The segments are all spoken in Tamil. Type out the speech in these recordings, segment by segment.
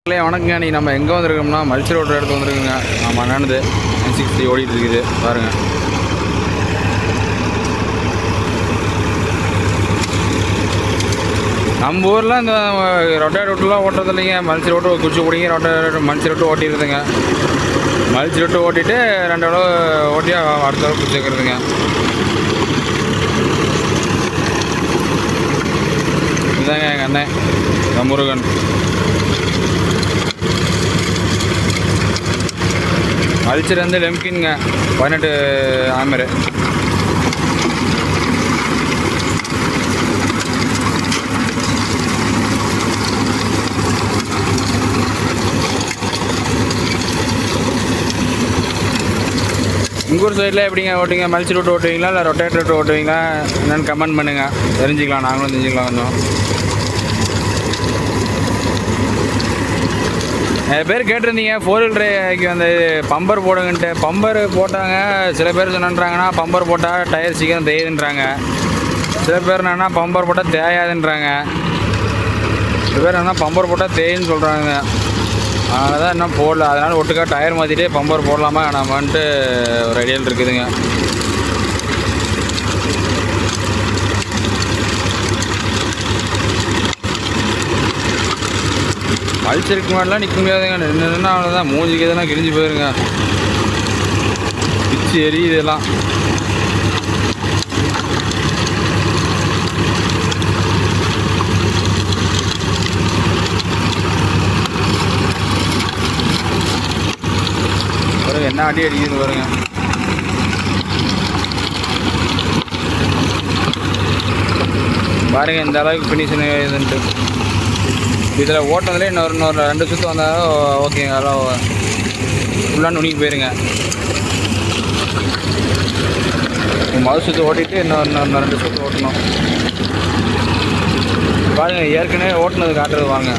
வணக்கங்க. நீ நம்ம எங்கே வந்துருக்கோம்னா மல்சி ரோடு இடத்து வந்துருக்குங்க. நம்ம அண்ணானது 960 ஓடிட்டு இருக்குது பாருங்க. நம்ம ஊரில் இந்த ரொட்டேட் ரோட்டெலாம் ஓட்டுறது இல்லைங்க. மல்சி ரோட்டு குச்சி பிடிங்க மல்சி ரோட்டு ஓட்டிடுதுங்க. மல்சி ரோட்டு ஓட்டிட்டு 2 அளவு ஓட்டி அடுத்த அளவு குச்சி வைக்கிறதுங்க. இதுதாங்க எங்கள் அண்ணன் முருகன். மல்ச்சர் வந்து லெம்கின்ங்க 18 ஆமரு. உங்கள் ஊர் சைடில் எப்படிங்க ஓட்டுங்க? மல்சி ரோட்டு ஓட்டுவீங்களா இல்லை ரொட்டேட் ரோட்டு ஓட்டுவீங்களா என்னென்னு கமெண்ட் பண்ணுங்கள், தெரிஞ்சுக்கலாம். நாங்களும் தெரிஞ்சுக்கலாம். கொஞ்சம் நிறைய பேர் கேட்டிருந்தீங்க 4 வீலருக்கு வந்து பம்பர் போடுங்கன்ட்டு. பம்பர் போட்டாங்க. சில பேர் சொன்னாங்கன்னா பம்பர் போட்டால் டயர் சீக்கிரம் தேயுதுன்றாங்க. சில பேர் என்னன்னா பம்பர் போட்டால் தேயாதுன்றாங்க. சில பேர் என்னன்னா பம்பர் போட்டால் தேயுன்னு சொல்கிறாங்க. அதனால தான் இன்னும் போடல. அதனால் ஒட்டுக்கா டயர் மாற்றிட்டே பம்பர் போடலாமா நம்மன்ட்டு ஒரு ஐடியாவில் இருக்குதுங்க. மல்ச்சருக்கு மாதிரிலாம் நிற்க முடியாதுங்க. நின்றுன்னா அவ்வளோதான், மூஞ்சிக்கு எதுனா கிழிஞ்சு போயிருங்க. பிச்சு எரியுது இதெல்லாம். பாருங்க என்ன அடி அடிக்குது பாருங்க. பாருங்க இந்த அளவுக்கு ஃபினிஷிங் இதுன்ட்டு. இதில் ஓட்டதுலேயே இன்னொரு 2 சுற்று வந்தால் ஓகேங்க. அதெல்லாம் ஃபுல்லாக நுனிக்கு போயிருங்க. மறு சுற்று ஓட்டிட்டு இன்னொரு 2 சுற்று ஓட்டணும். பாருங்க ஏற்கனவே ஓட்டுனது காட்டுறது வாங்க.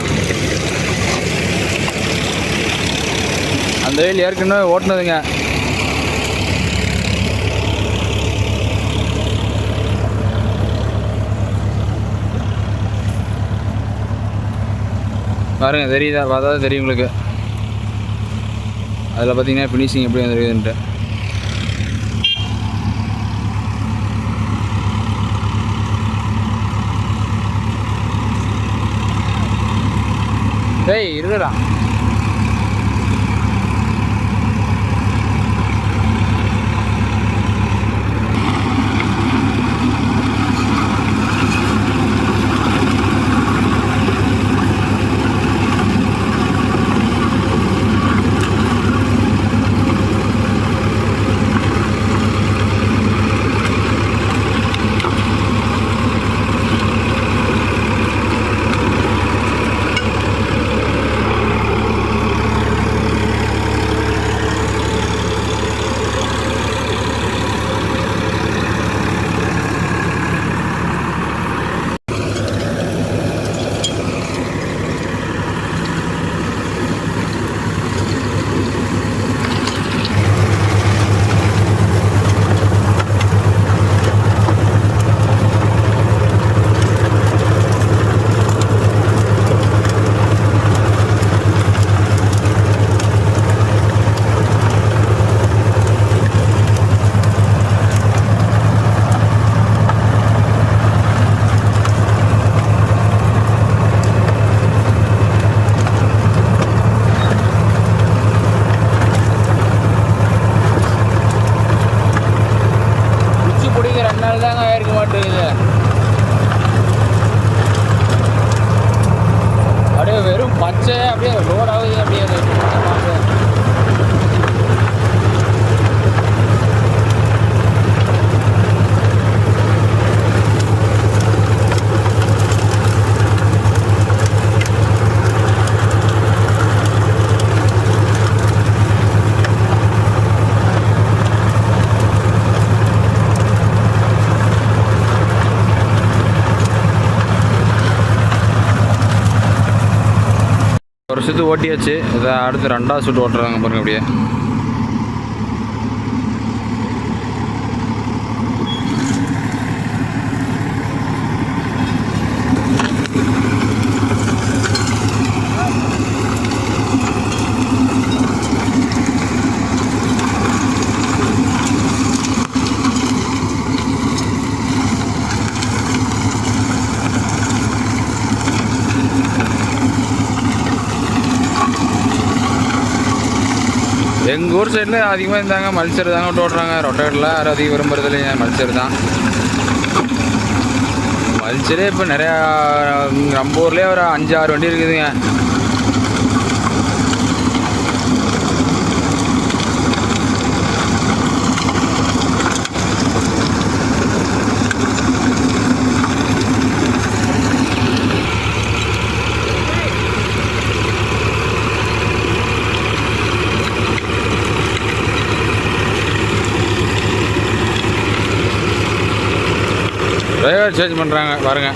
அந்த வெயில் ஏற்கனவே ஓட்டுனதுங்க. பாருங்க தெரியுதா? பார்த்தா தெரியும் உங்களுக்கு. அதில் பார்த்தீங்கன்னா ஃபினிஷிங் எப்படி வந்துருக்குதுன்ட்டு. டேய் இருக்குடா. அப்படியே வெறும் பச்சை அப்படியே ரோட் ஆகுது. அப்படியே ஒரு சுற்று ஓட்டியாச்சு. இதை அடுத்து 2வது சுற்று ஓட்டுறாங்க பாருங்க. அப்படியே எங்கள் ஊர் சைடில் அதிகமாக இருந்தாங்க மல்சர் தாங்க விட்டு ஓட்டுறாங்க. ரொட்டேட்டரில் யாரும் அதிகம் விரும்புறது இல்லைங்க, மல்சர் தான். மல்சரே இப்போ நிறையா நம்ம ஊர்லேயே ஒரு 5-6 வண்டி இருக்குதுங்க. டிரைவர் சேஞ்ச் பண்ணுறாங்க பாருங்க.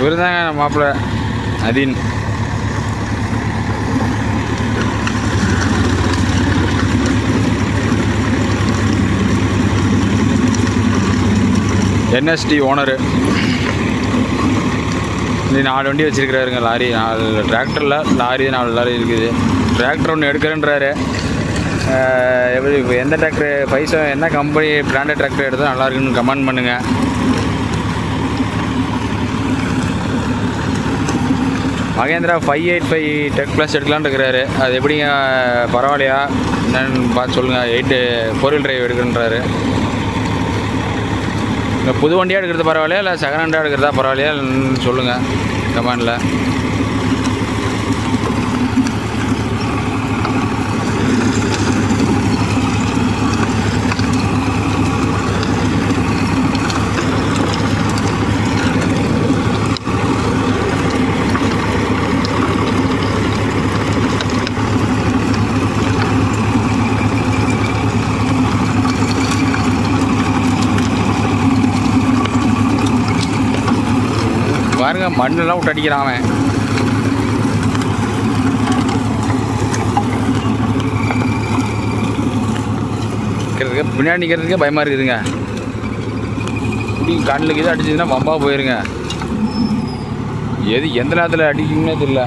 இவர் தாங்க மாப்பிள்ளை அதீன். NST owner. இது 4 வண்டி வச்சுருக்கிறாருங்க. லாரி 4 டிராக்டரில் லாரி 4 லாரி இருக்குது. டிராக்டர் ஒன்று எடுக்கிறேன்றாரு. எப்படி இப்போ எந்த டிராக்டர் பைசா என்ன கம்பெனி பிராண்டட் டிராக்டர் எடுத்தால் நல்லா இருக்குன்னு கமெண்ட் பண்ணுங்கள். மகேந்திரா 585 டெக் ப்ளஸ் எடுக்கலான்னு இருக்கிறாரு. அது எப்படிங்க, பரவாயில்லையா என்னன்னு பார்த்து சொல்லுங்கள். 8 4 வீல் டிரைவ் எடுக்கணுன்றாரு. இல்லை புது வண்டியாக எடுக்கிறது பரவாயில்லையா இல்லை செகண்ட் ஹேண்டாக எடுக்கிறதா பரவாயில்லையா சொல்லுங்கள் கமெண்டில். பாருங்க மண்ணெல்லாம் விட்டு அடிக்கிறான் அவன். பின்னாடி நிற்கிறதுக்கே பயமாக இருக்குதுங்க. இப்படி கண்ணுக்கு எது அடிச்சதுன்னா வம்பா போயிருங்க. எது எந்த நேரத்தில் அடிக்கும்னே தெரியல.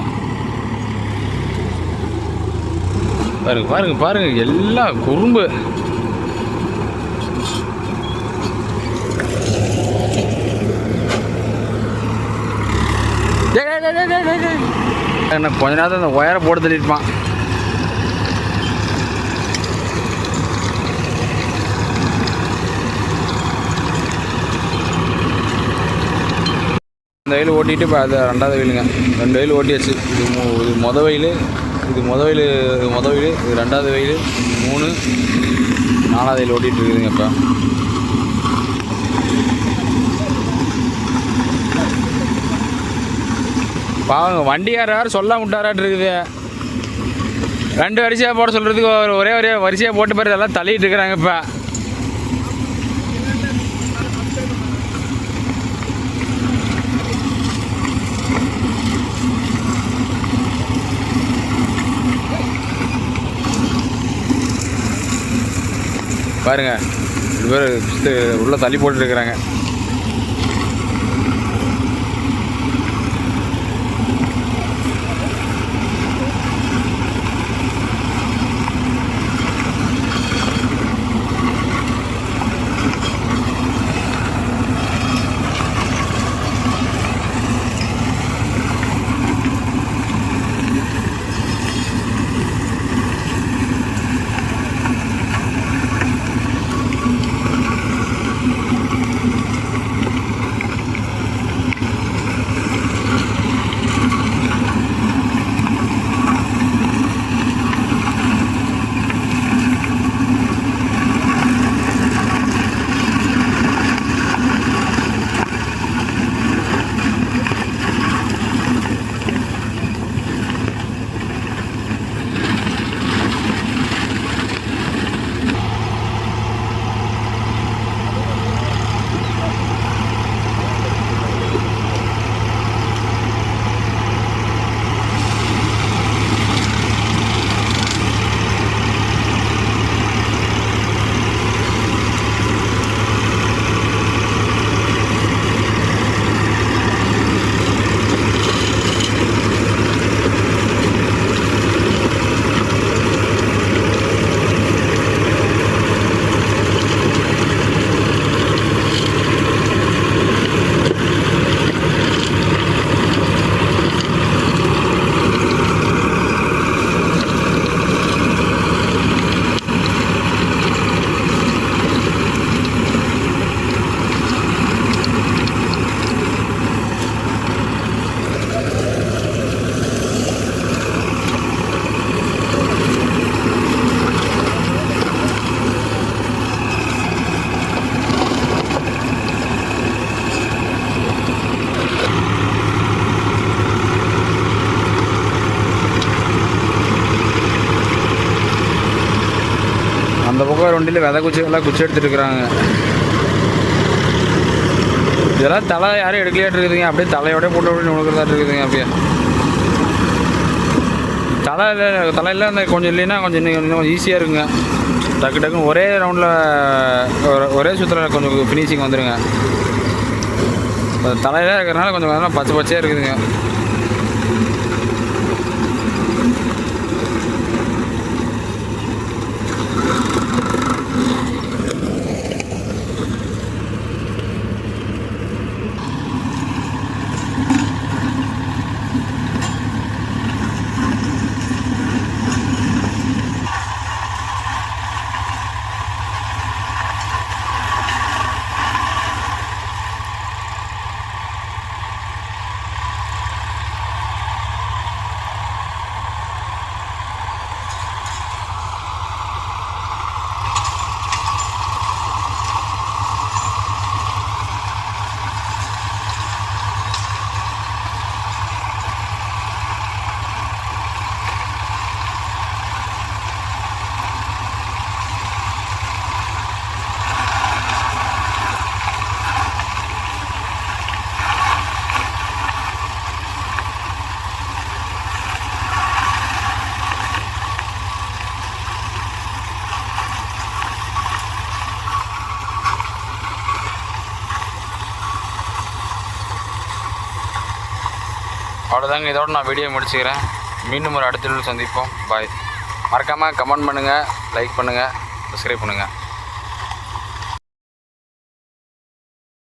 பாருங்க பாருங்க பாருங்க எல்லாம் குறும்பு. என்ன கொஞ்ச நேரத்தில் அந்த ஒயரை போட்டு தள்ளிருப்பான். இந்த வயல் ஓட்டிட்டு இப்போ அது 2வது வயலுங்க. 2 வயல் ஓட்டியாச்சு. இது மொதல் வயல், இது 2வது வயல், 3 4வது வயல் ஓட்டிகிட்டு இருக்குதுங்க. இப்போ பாவங்க வண்டியார் யாரும் சொல்ல விட்டாராட்டு இருக்குது. 2 வரிசையாக போட சொல்கிறதுக்கு ஒரே வரிசையாக போட்டு பாரு எல்லாம் தள்ளிட்டு இருக்கிறாங்க. இப்போ பாருங்க 2 பேர் உள்ள தள்ளி போட்டுருக்குறாங்க. அந்த பக்கம் ஒரு வண்டியில் விதை குச்சி எல்லாம் குச்சி எடுத்துகிட்டு இருக்கிறாங்க. இதெல்லாம் தலை யாரும் எடுக்கலையாட்டு இருக்குதுங்க. அப்படியே தலையோட போட்டு அப்படின்னு உழுக்கிறதா இருக்குதுங்க. அப்படியே தலையில் அந்த கொஞ்சம் இல்லைன்னா கொஞ்சம் இன்னும் ஈஸியாக இருக்குங்க. டக்கு டக்குன்னு ஒரே ரவுண்டில் ஒரே சுற்றுல கொஞ்சம் ஃபினிஷிங் வந்துடுங்க. தலையில் இருக்கிறனால கொஞ்சம் பச்சை பச்சையாக இருக்குதுங்க. அவ்வளோதாங்க. இதோட நான் வீடியோ முடிச்சுக்கிறேன். மீண்டும் ஒரு அடுத்த வீடியோவில் சந்திப்போம். பாய். மறக்காமல் கமெண்ட் பண்ணுங்கள், லைக் பண்ணுங்கள், சப்ஸ்கிரைப் பண்ணுங்கள்.